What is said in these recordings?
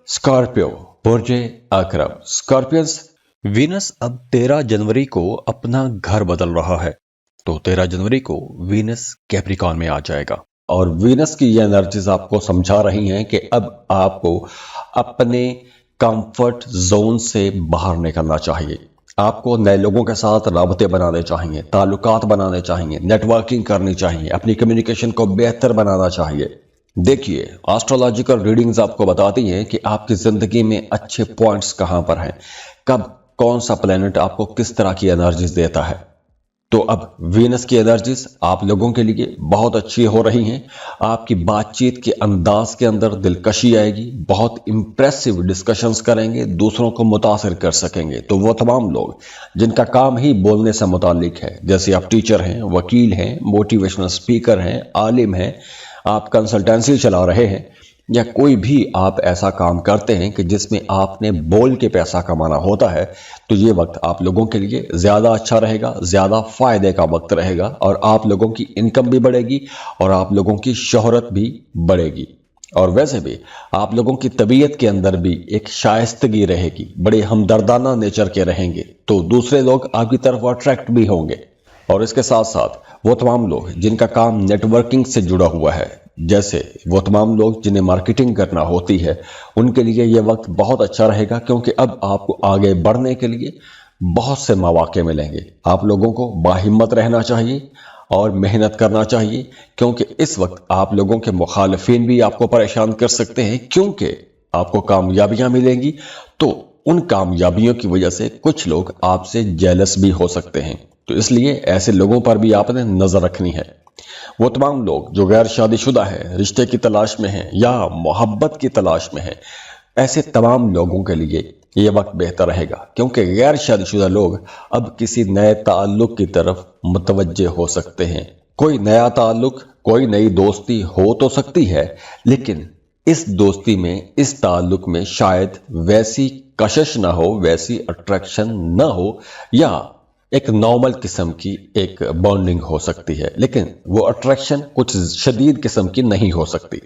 Scorpio बुर्ज अकरब Scorpions Venus अब 13 जनवरी को अपना घर बदल रहा है। तो 13 जनवरी को वीनस कैप्रिकॉर्न में आ जाएगा और वीनस की ये एनर्जीज आपको समझा रही हैं कि अब आपको अपने कंफर्ट जोन से बाहर निकलना चाहिए। आपको नए लोगों के साथ राबते बनाने चाहिए, ताल्लुकात बनाने चाहिए, नेटवर्किंग करनी चाहिए, अपनी कम्युनिकेशन को बेहतर बनाना चाहिए। देखिए, एस्ट्रोलॉजिकल रीडिंग्स आपको बताती हैं कि आपकी जिंदगी में अच्छे पॉइंट्स कहां पर हैं, कब कौन सा प्लेनेट आपको किस तरह की एनर्जीज देता है। तो अब वीनस की एनर्जीज आप लोगों के लिए बहुत अच्छी हो रही हैं। आपकी बातचीत के अंदाज के अंदर दिलकशी आएगी, बहुत इंप्रेसिव डिस्कशंस करेंगे, दूसरों को मुतासिर कर सकेंगे। तो वो तमाम लोग जिनका काम ही बोलने से मुतालिक है, जैसे आप टीचर हैं, वकील हैं, मोटिवेशनल स्पीकर हैं, आलिम हैं, आप कंसल्टेंसी चला रहे हैं, या कोई भी आप ऐसा काम करते हैं कि जिसमें आपने बोल के पैसा कमाना होता है, तो ये वक्त आप लोगों के लिए ज़्यादा अच्छा रहेगा, ज़्यादा फ़ायदे का वक्त रहेगा और आप लोगों की इनकम भी बढ़ेगी और आप लोगों की शोहरत भी बढ़ेगी। और वैसे भी आप लोगों की तबीयत के अंदर भी एक शाइस्तगी रहेगी, बड़े हमदर्दाना नेचर के रहेंगे, तो दूसरे लोग आपकी तरफ अट्रैक्ट भी होंगे। और इसके साथ साथ वो तमाम लोग जिनका काम नेटवर्किंग से जुड़ा हुआ है, जैसे वो तमाम लोग जिन्हें मार्केटिंग करना होती है, उनके लिए ये वक्त बहुत अच्छा रहेगा, क्योंकि अब आपको आगे बढ़ने के लिए बहुत से मौके मिलेंगे। आप लोगों को बाहिम्मत रहना चाहिए और मेहनत करना चाहिए, क्योंकि इस वक्त आप लोगों के मुखालिफिन भी आपको परेशान कर सकते हैं, क्योंकि आपको कामयाबियां मिलेंगी तो उन कामयाबियों की वजह से कुछ लोग आपसे जेलस भी हो सकते हैं। तो इसलिए ऐसे लोगों पर भी आपने नजर रखनी है। वो तमाम लोग जो गैर शादीशुदा हैं, रिश्ते की तलाश में हैं या मोहब्बत की तलाश में हैं, ऐसे तमाम लोगों के लिए ये वक्त बेहतर रहेगा, क्योंकि गैर शादीशुदा लोग अब किसी नए ताल्लुक की तरफ मुतवज्जे हो सकते हैं। कोई नया ताल्लुक, कोई नई दोस्ती हो तो सकती है, लेकिन इस दोस्ती में, इस ताल्लुक में शायद वैसी कशिश ना हो, वैसी अट्रैक्शन ना हो, या एक नॉर्मल किस्म की एक बॉन्डिंग हो सकती है, लेकिन वो अट्रैक्शन कुछ शदीद किस्म की नहीं हो सकती।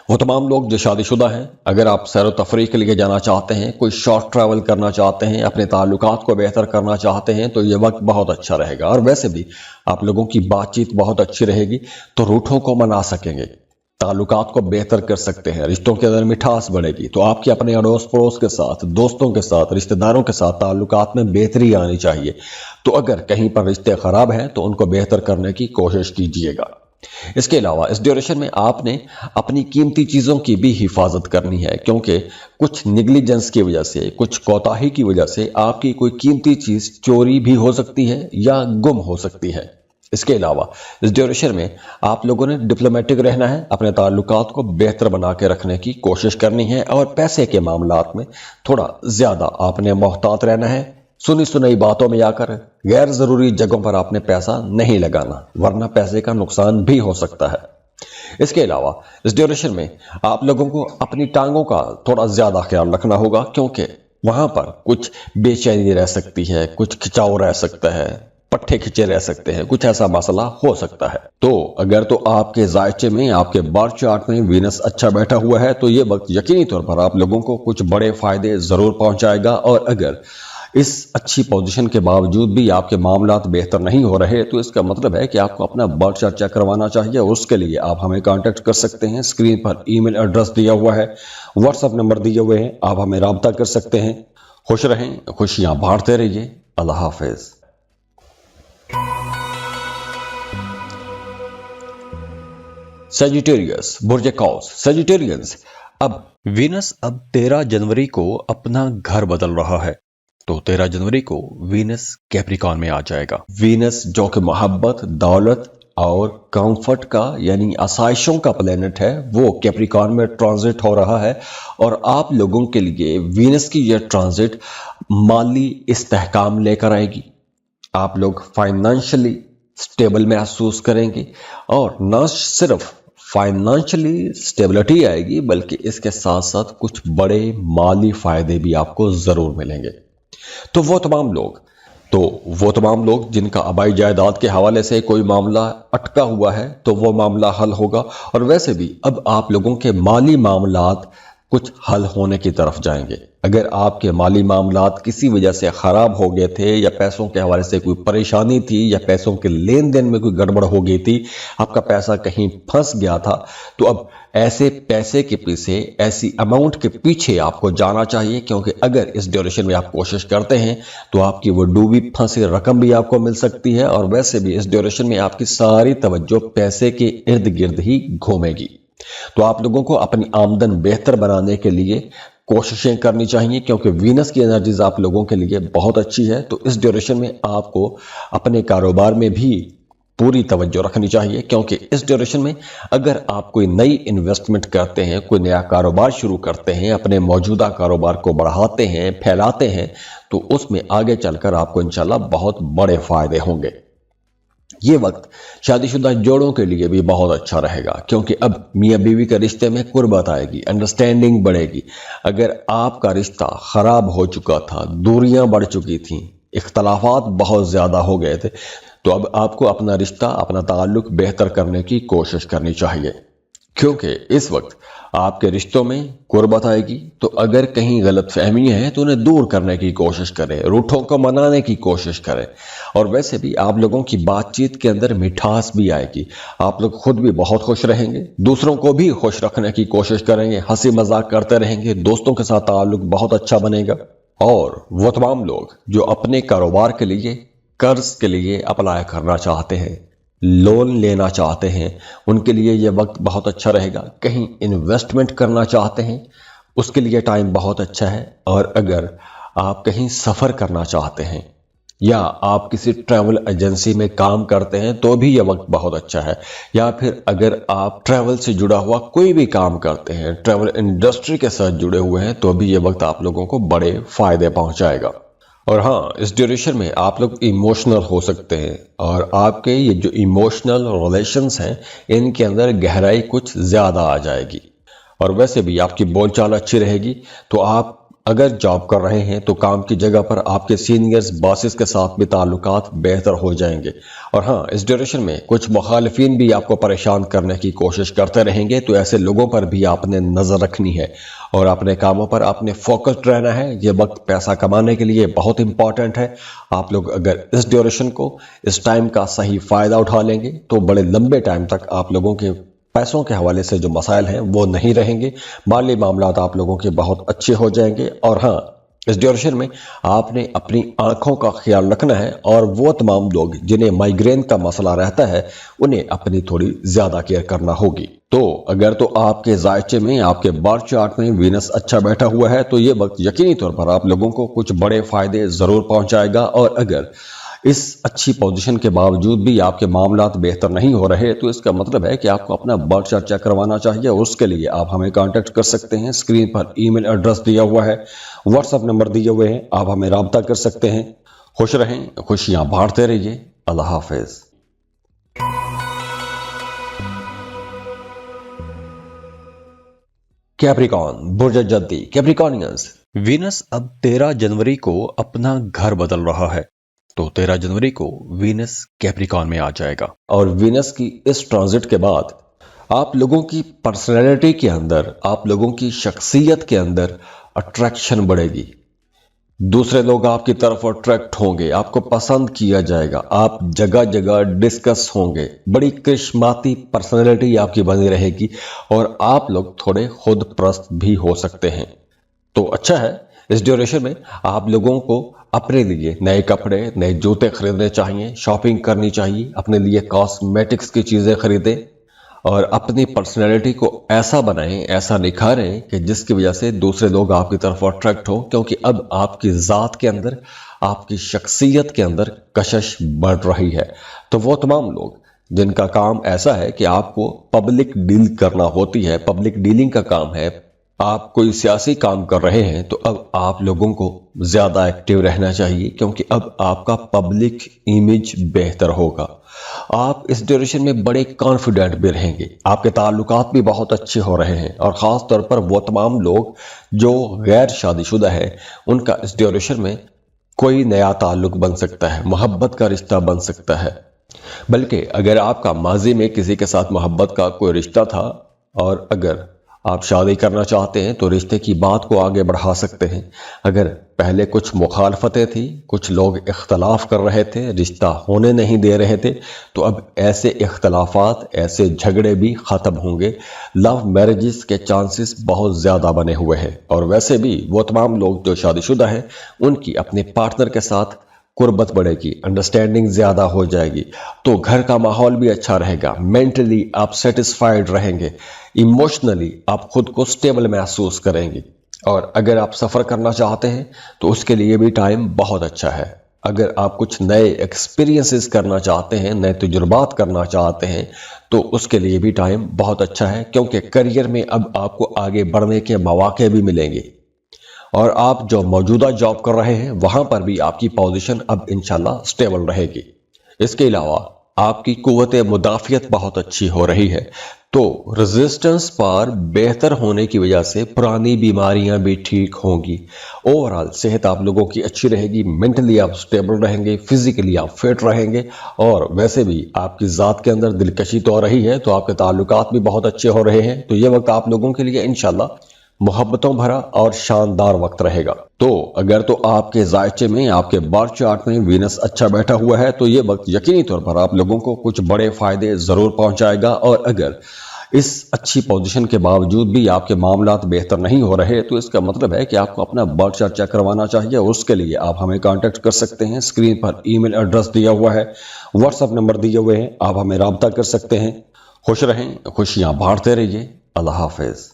वो तमाम लोग जो शादीशुदा हैं, अगर आप सैर व तफरीह के लिए जाना चाहते हैं, कोई शॉर्ट ट्रैवल करना चाहते हैं, अपने ताल्लुकात को बेहतर करना चाहते हैं, तो ये वक्त बहुत अच्छा रहेगा। और वैसे भी आप लोगों की बातचीत बहुत अच्छी रहेगी, तो रूठों को मना सकेंगे, ताल्लुकात को बेहतर कर सकते हैं, रिश्तों के अंदर मिठास बढ़ेगी। तो आपके अपने अड़ोस पड़ोस के साथ, दोस्तों के साथ, रिश्तेदारों के साथ ताल्लुकात में बेहतरी आनी चाहिए। तो अगर कहीं पर रिश्ते खराब हैं तो उनको बेहतर करने की कोशिश कीजिएगा। इसके अलावा इस ड्यूरेशन में आपने अपनी कीमती चीज़ों की भी हिफाजत करनी है, क्योंकि कुछ निगलिजेंस की वजह से, कुछ कोताही की वजह से आपकी कोई कीमती चीज़ चोरी भी हो सकती है या गुम हो सकती है। इसके अलावा इस ड्यूरेशन में आप लोगों ने डिप्लोमेटिक रहना है, अपने ताल्लुकात को बेहतर बना के रखने की कोशिश करनी है और पैसे के मामलात में थोड़ा ज़्यादा आपने मोहतात रहना है। सुनी सुनाई बातों में आकर गैर ज़रूरी जगहों पर आपने पैसा नहीं लगाना, वरना पैसे का नुकसान भी हो सकता है। इसके अलावा इस ड्यूरेशन में आप लोगों को अपनी टांगों का थोड़ा ज़्यादा ख्याल रखना होगा, क्योंकि वहाँ पर कुछ बेचैनी रह सकती है, कुछ खिंचाव रह सकता है, पट्टे खिंचे रह सकते हैं, कुछ ऐसा मसला हो सकता है। तो अगर तो आपके जायचे में, आपके बर्थ चार्ट में वीनस अच्छा बैठा हुआ है, तो ये वक्त यकीनी तौर पर आप लोगों को कुछ बड़े फायदे जरूर पहुंचाएगा। और अगर इस अच्छी पोजीशन के बावजूद भी आपके मामलात बेहतर नहीं हो रहे, तो इसका मतलब है कि आपको अपना बर्थ चार्ट चेक करवाना चाहिए। उसके लिए आप हमें कांटेक्ट कर सकते हैं। स्क्रीन पर ईमेल एड्रेस दिया हुआ है, व्हाट्सएप नंबर दिए हुए हैं, आप हमें राब्ता कर सकते हैं। खुश रहें, खुशियां बांटते रहिए। अल्लाह हाफिज। सजिटेरियस बुर्ज कौस सजिटेरियंस अब वीनस अब 13 जनवरी को अपना घर बदल रहा है। तो 13 जनवरी को वीनस कैप्रिकॉर्न में आ जाएगा। वीनस जो कि मोहब्बत, दौलत और कंफर्ट का यानी आसाइशों का प्लेनेट है, वो कैप्रिकॉर्न में ट्रांजिट हो रहा है। और आप लोगों के लिए वीनस की यह ट्रांजिट माली इस्तेहकाम लेकर आएगी। आप लोग फाइनेंशियली स्टेबल महसूस करेंगे, और न सिर्फ फाइनेंशियली स्टेबिलिटी आएगी, बल्कि इसके साथ साथ कुछ बड़े माली फायदे भी आपको जरूर मिलेंगे। तो वो तमाम लोग जिनका आबाई जायदाद के हवाले से कोई मामला अटका हुआ है, तो वो मामला हल होगा। और वैसे भी अब आप लोगों के माली मामलात कुछ हल होने की तरफ जाएंगे। अगर आपके माली मामलात किसी वजह से खराब हो गए थे या पैसों के हवाले से कोई परेशानी थी या पैसों के लेन देन में कोई गड़बड़ हो गई थी, आपका पैसा कहीं फंस गया था, तो अब ऐसे पैसे के पीछे, ऐसी अमाउंट के पीछे आपको जाना चाहिए, क्योंकि अगर इस ड्यूरेशन में आप कोशिश करते हैं तो आपकी वो डूबी फंसी रकम भी आपको मिल सकती है। और वैसे भी इस ड्यूरेशन में आपकी सारी तवज्जो पैसे के इर्द गिर्द ही घूमेगी। तो आप लोगों को अपनी आमदन बेहतर बनाने के लिए कोशिशें करनी चाहिए, क्योंकि वीनस की एनर्जीज आप लोगों के लिए बहुत अच्छी है। तो इस ड्यूरेशन में आपको अपने कारोबार में भी पूरी तवज्जो रखनी चाहिए, क्योंकि इस ड्यूरेशन में अगर आप कोई नई इन्वेस्टमेंट करते हैं, कोई नया कारोबार शुरू करते हैं, अपने मौजूदा कारोबार को बढ़ाते हैं, फैलाते हैं, तो उसमें आगे चलकर आपको इंशाल्लाह बहुत बड़े फायदे होंगे। ये वक्त शादीशुदा जोड़ों के लिए भी बहुत अच्छा रहेगा, क्योंकि अब मियाँ बीवी के रिश्ते में कुर्बत आएगी, अंडरस्टैंडिंग बढ़ेगी। अगर आपका रिश्ता खराब हो चुका था, दूरियां बढ़ चुकी थीं, इख्तलाफात बहुत ज्यादा हो गए थे, तो अब आपको अपना रिश्ता, अपना ताल्लुक बेहतर करने की कोशिश करनी चाहिए, क्योंकि इस वक्त आपके रिश्तों में कुर्बत आएगी। तो अगर कहीं गलत फहमी है तो उन्हें दूर करने की कोशिश करें, रूठों को मनाने की कोशिश करें। और वैसे भी आप लोगों की बातचीत के अंदर मिठास भी आएगी, आप लोग खुद भी बहुत खुश रहेंगे, दूसरों को भी खुश रखने की कोशिश करेंगे, हंसी मजाक करते रहेंगे, दोस्तों के साथ ताल्लुक बहुत अच्छा बनेगा। और वो तमाम लोग जो अपने कारोबार के लिए, कर्ज के लिए अप्लाई करना चाहते हैं, लोन लेना चाहते हैं, उनके लिए यह वक्त बहुत अच्छा रहेगा। कहीं इन्वेस्टमेंट करना चाहते हैं, उसके लिए टाइम बहुत अच्छा है। और अगर आप कहीं सफ़र करना चाहते हैं या आप किसी ट्रैवल एजेंसी में काम करते हैं तो भी यह वक्त बहुत अच्छा है। या फिर अगर आप ट्रैवल से जुड़ा हुआ कोई भी काम करते हैं, ट्रैवल इंडस्ट्री के साथ जुड़े हुए हैं, तो भी यह वक्त आप लोगों को बड़े फायदे पहुंचाएगा। और हाँ, इस ड्यूरेशन में आप लोग इमोशनल हो सकते हैं, और आपके ये जो इमोशनल रिलेशंस हैं, इनके अंदर गहराई कुछ ज़्यादा आ जाएगी। और वैसे भी आपकी बोलचाल अच्छी रहेगी। तो आप अगर जॉब कर रहे हैं तो काम की जगह पर आपके सीनियर्स, बॉसेस के साथ भी ताल्लुकात बेहतर हो जाएंगे। और हाँ, इस ड्यूरेशन में कुछ मुखालिफिन भी आपको परेशान करने की कोशिश करते रहेंगे, तो ऐसे लोगों पर भी आपने नज़र रखनी है और अपने कामों पर आपने फोकस्ड रहना है। ये वक्त पैसा कमाने के लिए बहुत इंपॉर्टेंट है। आप लोग अगर इस ड्यूरेशन को, इस टाइम का सही फ़ायदा उठा लेंगे तो बड़े लंबे टाइम तक आप लोगों के पैसों के हवाले से जो मसाइल हैं वो नहीं रहेंगे, माली मामलात आप लोगों के बहुत अच्छे हो जाएंगे। और हाँ, इस ड्यूरेशन में आपने अपनी आंखों का ख्याल रखना है, और वो तमाम लोग जिन्हें माइग्रेन का मसला रहता है उन्हें अपनी थोड़ी ज्यादा केयर करना होगी। तो अगर तो आपके जायचे में, आपके बर्थ चार्ट में वीनस अच्छा बैठा हुआ है तो ये वक्त यकीनी तौर पर आप लोगों को कुछ बड़े फायदे जरूर पहुंचाएगा। और अगर इस अच्छी पोजीशन के बावजूद भी आपके मामलात बेहतर नहीं हो रहे तो इसका मतलब है कि आपको अपना बर्थ चार्ट चेक करवाना चाहिए। उसके लिए आप हमें कांटेक्ट कर सकते हैं। स्क्रीन पर ईमेल एड्रेस दिया हुआ है, व्हाट्सएप नंबर दिए हुए हैं, आप हमें राब्ता कर सकते हैं। खुश रहें, खुशियां बांटते रहिए। अल्लाह हाफिज। कैप्रिकॉन, बुर्ज जद्दी, कैप्रिकॉनियंस, वीनस अब 13 जनवरी को अपना घर बदल रहा है। तो 13 जनवरी को वीनस कैप्रिकॉन में आ जाएगा, और वीनस की इस ट्रांजिट के बाद आप लोगों की पर्सनैलिटी के अंदर, आप लोगों की शख्सियत के अंदर अट्रैक्शन बढ़ेगी। दूसरे लोग आपकी तरफ अट्रैक्ट होंगे, आपको पसंद किया जाएगा, आप जगह जगह डिस्कस होंगे, बड़ी करिश्माती पर्सनैलिटी आपकी बनी रहेगी, और आप लोग थोड़े खुद परस्त भी हो सकते हैं। तो अच्छा है, इस ड्यूरेशन में आप लोगों को अपने लिए नए कपड़े, नए जूते खरीदने चाहिए, शॉपिंग करनी चाहिए, अपने लिए कॉस्मेटिक्स की चीज़ें खरीदें, और अपनी पर्सनैलिटी को ऐसा बनाएं, ऐसा निखारें कि जिसकी वजह से दूसरे लोग आपकी तरफ अट्रैक्ट हो, क्योंकि अब आपकी ज़ात के अंदर, आपकी शख्सियत के अंदर कशिश बढ़ रही है। तो वो तमाम लोग जिनका काम ऐसा है कि आपको पब्लिक डील करना होती है, पब्लिक डीलिंग का काम है, आप कोई सियासी काम कर रहे हैं, तो अब आप लोगों को ज़्यादा एक्टिव रहना चाहिए, क्योंकि अब आपका पब्लिक इमेज बेहतर होगा। आप इस ड्यूरेशन में बड़े कॉन्फिडेंट भी रहेंगे, आपके ताल्लुकात भी बहुत अच्छे हो रहे हैं। और ख़ास तौर पर वो तमाम लोग जो गैर शादीशुदा हैं, उनका इस ड्यूरेशन में कोई नया ताल्लुक बन सकता है, मोहब्बत का रिश्ता बन सकता है। बल्कि अगर आपका माजी में किसी के साथ मोहब्बत का कोई रिश्ता था, और अगर آپ شادی کرنا چاہتے ہیں تو رشتے کی بات کو آگے بڑھا سکتے ہیں۔ اگر پہلے کچھ مخالفتیں تھیں، کچھ لوگ اختلاف کر رہے تھے، رشتہ ہونے نہیں دے رہے تھے، تو اب ایسے اختلافات، ایسے جھگڑے بھی ختم ہوں گے۔ لو میرجز کے چانسز بہت زیادہ بنے ہوئے ہیں، اور ویسے بھی وہ تمام لوگ جو شادی شدہ ہیں ان کی اپنے پارٹنر کے ساتھ قربت بڑھے گی، انڈرسٹینڈنگ زیادہ ہو جائے گی، تو گھر کا ماحول بھی اچھا رہے گا، مینٹلی آپ سیٹسفائیڈ رہیں گے، ایموشنلی آپ خود کو سٹیبل محسوس کریں گے۔ اور اگر آپ سفر کرنا چاہتے ہیں تو اس کے لیے بھی ٹائم بہت اچھا ہے۔ اگر آپ کچھ نئے ایکسپیرینسز کرنا چاہتے ہیں، نئے تجربات کرنا چاہتے ہیں، تو اس کے لیے بھی ٹائم بہت اچھا ہے، کیونکہ کریئر میں اب آپ کو آگے بڑھنے کے مواقع بھی ملیں گے، اور آپ جو موجودہ جاب کر رہے ہیں وہاں پر بھی آپ کی پوزیشن اب انشاءاللہ سٹیبل رہے گی۔ اس کے علاوہ آپ کی قوت مدافعت بہت اچھی ہو رہی ہے، تو ریزسٹنس پار بہتر ہونے کی وجہ سے پرانی بیماریاں بھی ٹھیک ہوں گی۔ اوورال صحت آپ لوگوں کی اچھی رہے گی، مینٹلی آپ سٹیبل رہیں گے، فزیکلی آپ فٹ رہیں گے، اور ویسے بھی آپ کی ذات کے اندر دلکشی تو ہو رہی ہے، تو آپ کے تعلقات بھی بہت اچھے ہو رہے ہیں، تو یہ وقت آپ لوگوں کے لیے انشاءاللہ محبتوں بھرا اور شاندار وقت رہے گا۔ تو اگر تو آپ کے ذائچے میں، آپ کے بارتھ چارٹ میں وینس اچھا بیٹھا ہوا ہے تو یہ وقت یقینی طور پر آپ لوگوں کو کچھ بڑے فائدے ضرور پہنچائے گا، اور اگر اس اچھی پوزیشن کے باوجود بھی آپ کے معاملات بہتر نہیں ہو رہے تو اس کا مطلب ہے کہ آپ کو اپنا برتھ چارٹ چیک کروانا چاہیے، اور اس کے لیے آپ ہمیں کانٹیکٹ کر سکتے ہیں۔ اسکرین پر ای میل ایڈریس دیا ہوا ہے، واٹس ایپ نمبر دیے ہوئے ہیں، آپ ہمیں رابطہ کر سکتے ہیں۔ خوش رہیں، خوشیاں بانٹتے رہیے۔ اللہ حافظ۔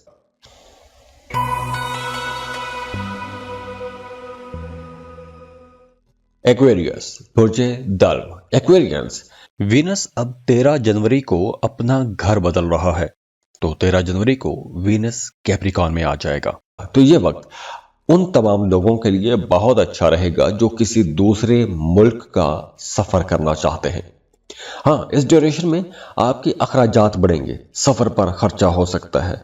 ایکویریس، برج درو۔ ایکویرینس، وینس اب 13 جنوری کو اپنا گھر بدل رہا ہے، تو 13 جنوری کو وینس کیپریکان میں آ جائے گا۔ تو یہ وقت ان تمام لوگوں کے لیے بہت اچھا رہے گا جو کسی دوسرے ملک کا سفر کرنا چاہتے ہیں۔ ہاں، اس ڈیوریشن میں آپ کے اخراجات بڑھیں گے، سفر پر خرچہ ہو سکتا ہے،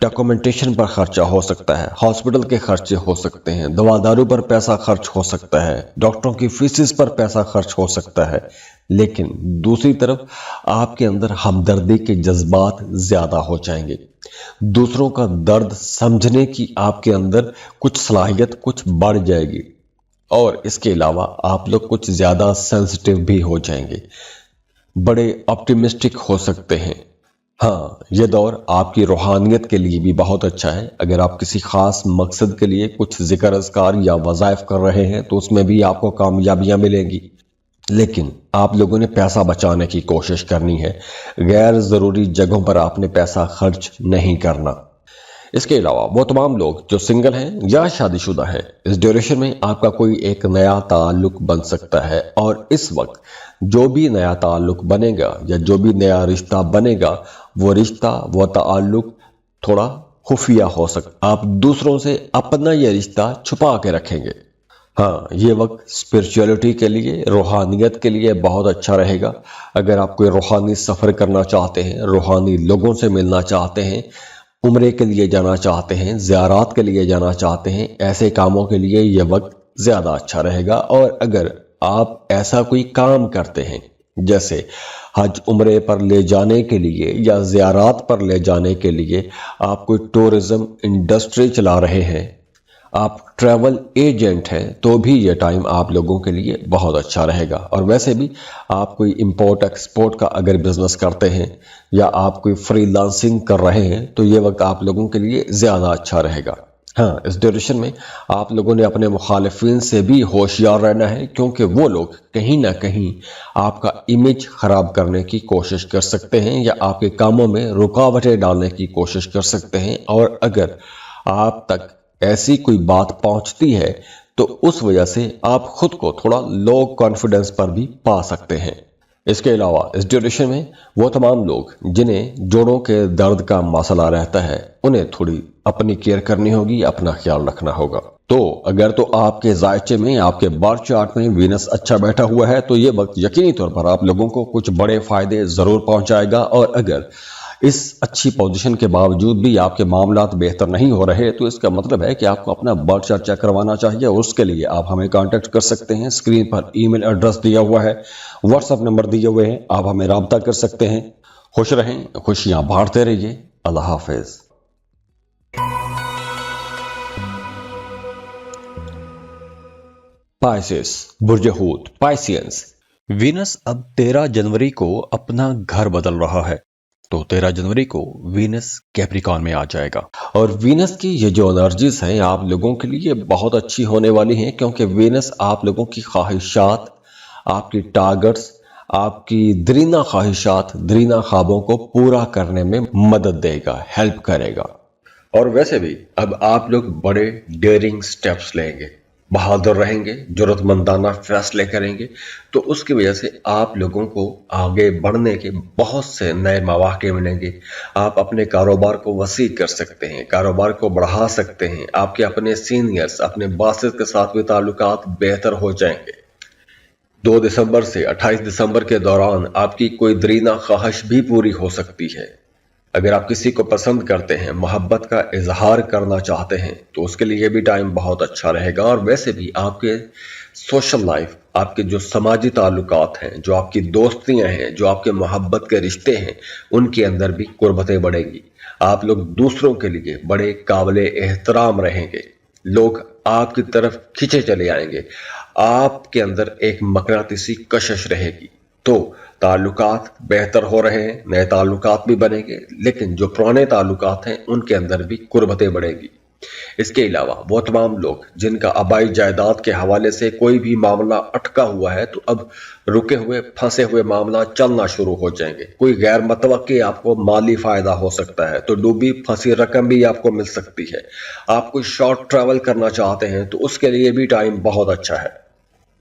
ڈاکومنٹیشن پر خرچہ ہو سکتا ہے، ہاسپٹل کے خرچے ہو سکتے ہیں، دوا دارو پر پیسہ خرچ ہو سکتا ہے، ڈاکٹروں کی فیسز پر پیسہ خرچ ہو سکتا ہے، لیکن دوسری طرف آپ کے اندر ہمدردی کے جذبات زیادہ ہو جائیں گے، دوسروں کا درد سمجھنے کی آپ کے اندر کچھ صلاحیت کچھ بڑھ جائے گی، اور اس کے علاوہ آپ لوگ کچھ زیادہ سینسٹیو بھی ہو جائیں گے، بڑے آپٹیمسٹک ہو سکتے ہیں۔ ہاں، یہ دور آپ کی روحانیت کے لیے بھی بہت اچھا ہے۔ اگر آپ کسی خاص مقصد کے لیے کچھ ذکر اذکار یا وظائف کر رہے ہیں تو اس میں بھی آپ کو کامیابیاں ملیں گی، لیکن آپ لوگوں نے پیسہ بچانے کی کوشش کرنی ہے، غیر ضروری جگہوں پر آپ نے پیسہ خرچ نہیں کرنا۔ اس کے علاوہ وہ تمام لوگ جو سنگل ہیں یا شادی شدہ ہیں، اس ڈیوریشن میں آپ کا کوئی ایک نیا تعلق بن سکتا ہے، اور اس وقت جو بھی نیا تعلق بنے گا یا جو بھی نیا رشتہ بنے گا، وہ رشتہ، وہ تعلق تھوڑا خفیہ ہو سکتا، آپ دوسروں سے اپنا یہ رشتہ چھپا کے رکھیں گے۔ ہاں، یہ وقت اسپرچولیٹی کے لیے، روحانیت کے لیے بہت اچھا رہے گا۔ اگر آپ کوئی روحانی سفر کرنا چاہتے ہیں، روحانی لوگوں سے ملنا چاہتے ہیں، عمرے کے لیے جانا چاہتے ہیں، زیارات کے لیے جانا چاہتے ہیں، ایسے کاموں کے لیے یہ وقت زیادہ اچھا رہے گا۔ اور اگر آپ ایسا کوئی کام کرتے ہیں جیسے حج عمرے پر لے جانے کے لیے یا زیارات پر لے جانے کے لیے آپ کوئی ٹورزم انڈسٹری چلا رہے ہیں، آپ ٹریول ایجنٹ ہیں، تو بھی یہ ٹائم آپ لوگوں کے لیے بہت اچھا رہے گا۔ اور ویسے بھی آپ کوئی امپورٹ ایکسپورٹ کا اگر بزنس کرتے ہیں یا آپ کوئی فری لانسنگ کر رہے ہیں تو یہ وقت آپ لوگوں کے لیے زیادہ اچھا رہے گا۔ ہاں، اس ڈیوریشن میں آپ لوگوں نے اپنے مخالفین سے بھی ہوشیار رہنا ہے، کیونکہ وہ لوگ کہیں نہ کہیں آپ کا امیج خراب کرنے کی کوشش کر سکتے ہیں یا آپ کے کاموں میں رکاوٹیں ڈالنے کی کوشش کر سکتے ہیں، اور اگر آپ تک ایسی کوئی بات پہنچتی ہے تو اس وجہ سے آپ خود کو تھوڑا لو کانفیڈنس پر بھی پا سکتے ہیں۔ اس کے علاوہ اس ڈیوریشن میں وہ تمام لوگ جنہیں جوڑوں کے درد کا مسئلہ رہتا ہے، انہیں تھوڑی اپنی کیئر کرنی ہوگی، اپنا خیال رکھنا ہوگا۔ تو اگر تو آپ کے ذائچے میں، آپ کے برتھ چارٹ میں وینس اچھا بیٹھا ہوا ہے تو یہ وقت یقینی طور پر آپ لوگوں کو کچھ بڑے فائدے ضرور پہنچائے گا، اور اگر اس اچھی پوزیشن کے باوجود بھی آپ کے معاملات بہتر نہیں ہو رہے تو اس کا مطلب ہے کہ آپ کو اپنا برتھ چارٹ چیک کروانا چاہیے، اور اس کے لیے آپ ہمیں کانٹیکٹ کر سکتے ہیں۔ اسکرین پر ای میل ایڈریس دیا ہوا ہے، واٹس ایپ نمبر دیے ہوئے ہیں، آپ ہمیں رابطہ کر سکتے ہیں۔ خوش رہیں، خوشیاں بانٹتے رہیے۔ اللہ حافظ۔ पाइसेस, बुर्ज हूत, पाइसियंस। वीनस अब 13 जनवरी को अपना घर बदल रहा है, तो 13 जनवरी को वीनस कैप्रिकॉन में आ जाएगा। और वीनस की ये जो एनर्जीज हैं आप लोगों के लिए बहुत अच्छी होने वाली हैं, क्योंकि वीनस आप लोगों की ख्वाहिशात, आपकी टारगेट्स, आपकी दरीना ख्वाहिशात, दरीना ख्वाबों को पूरा करने में मदद देगा, हेल्प करेगा। और वैसे भी अब आप लोग बड़े डेयरिंग स्टेप्स लेंगे, बहादुर रहेंगे, जरूरतमंदाना फैसले करेंगे, तो उसकी वजह से आप लोगों को आगे बढ़ने के बहुत से नए मौके मिलेंगे। आप अपने कारोबार को वसी कर सकते हैं, कारोबार को बढ़ा सकते हैं, आपके अपने सीनियर्स, अपने बॉसेस के साथ भी ताल्लुकात बेहतर हो जाएंगे। 2 दिसंबर से 28 दिसंबर के दौरान आपकी कोई दरीना ख्वाहिश भी पूरी हो सकती है। अगर आप किसी को पसंद करते हैं, मोहब्बत का इजहार करना चाहते हैं, तो उसके लिए भी टाइम बहुत अच्छा रहेगा। और वैसे भी आपके सोशल लाइफ, आपके जो समाजी ताल्लुकात हैं, जो आपकी दोस्तियां हैं, जो आपके मोहब्बत के रिश्ते हैं, उनके अंदर भी कुर्बतें बढ़ेंगी। आप लोग दूसरों के लिए बड़े काबिल एहतराम रहेंगे, लोग आपकी तरफ खींचे चले आएंगे, आपके अंदर एक मकनातीसी कशिश रहेगी। तो ताल्लुकात बेहतर हो रहे हैं, नए ताल्लुकात भी बनेंगे, लेकिन जो पुराने ताल्लुकात हैं उनके अंदर भी कुर्बतें बढ़ेगी। इसके अलावा वो तमाम लोग जिनका आबाई जायदाद के हवाले से कोई भी मामला अटका हुआ है, तो अब रुके हुए फंसे हुए मामला चलना शुरू हो जाएंगे। कोई गैर मतवक्की आपको माली फायदा हो सकता है, तो डूबी फंसी रकम भी आपको मिल सकती है। आप कोई शॉर्ट ट्रैवल करना चाहते हैं तो उसके लिए भी टाइम बहुत अच्छा है।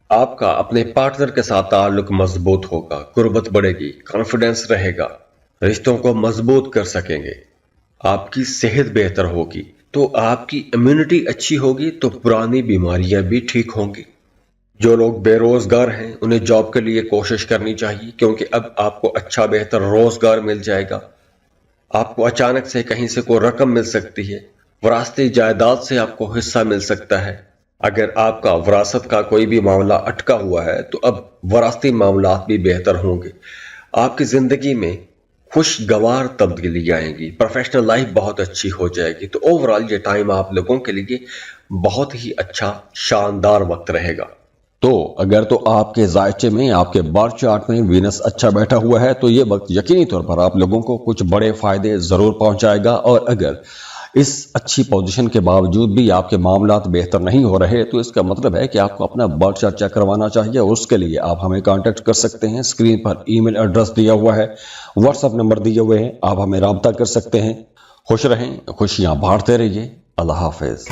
आपका अपने पार्टनर के साथ ताल्लुक मजबूत होगा, कुर्बत बढ़ेगी, कॉन्फिडेंस रहेगा, रिश्तों को मजबूत कर सकेंगे। आपकी सेहत बेहतर होगी, तो आपकी इम्यूनिटी अच्छी होगी, तो पुरानी बीमारियां भी ठीक होंगी। जो लोग बेरोजगार हैं उन्हें जॉब के लिए कोशिश करनी चाहिए, क्योंकि अब आपको अच्छा बेहतर रोजगार मिल जाएगा। आपको अचानक से कहीं से कोई रकम मिल सकती है, विरासती जायदाद से आपको हिस्सा मिल सकता है। अगर आपका विरासत का कोई भी मामला अटका हुआ है, तो अब विरासती मामलात भी बेहतर होंगे। आपकी जिंदगी में खुशगवार तब्दीली आएगी, प्रोफेशनल लाइफ बहुत अच्छी हो जाएगी। तो ओवरऑल ये टाइम आप लोगों के लिए बहुत ही अच्छा शानदार वक्त रहेगा। तो अगर तो आपके जायचे में, आपके बर्थ चार्ट में वीनस अच्छा बैठा हुआ है, तो ये वक्त यकीनी तौर पर आप लोगों को कुछ बड़े फायदे जरूर पहुंचाएगा। और अगर इस अच्छी पोजीशन के बावजूद भी आपके मामलात बेहतर नहीं हो रहे, तो इसका मतलब है कि आपको अपना बर्थ चार्ट चेक करवाना चाहिए। और उसके लिए आप हमें कांटेक्ट कर सकते हैं। स्क्रीन पर ईमेल एड्रेस दिया हुआ है, व्हाट्सएप नंबर दिए हुए हैं, आप हमें राब्ता कर सकते हैं। खुश रहें, खुशियां बांटते रहिए। अल्लाह हाफिज।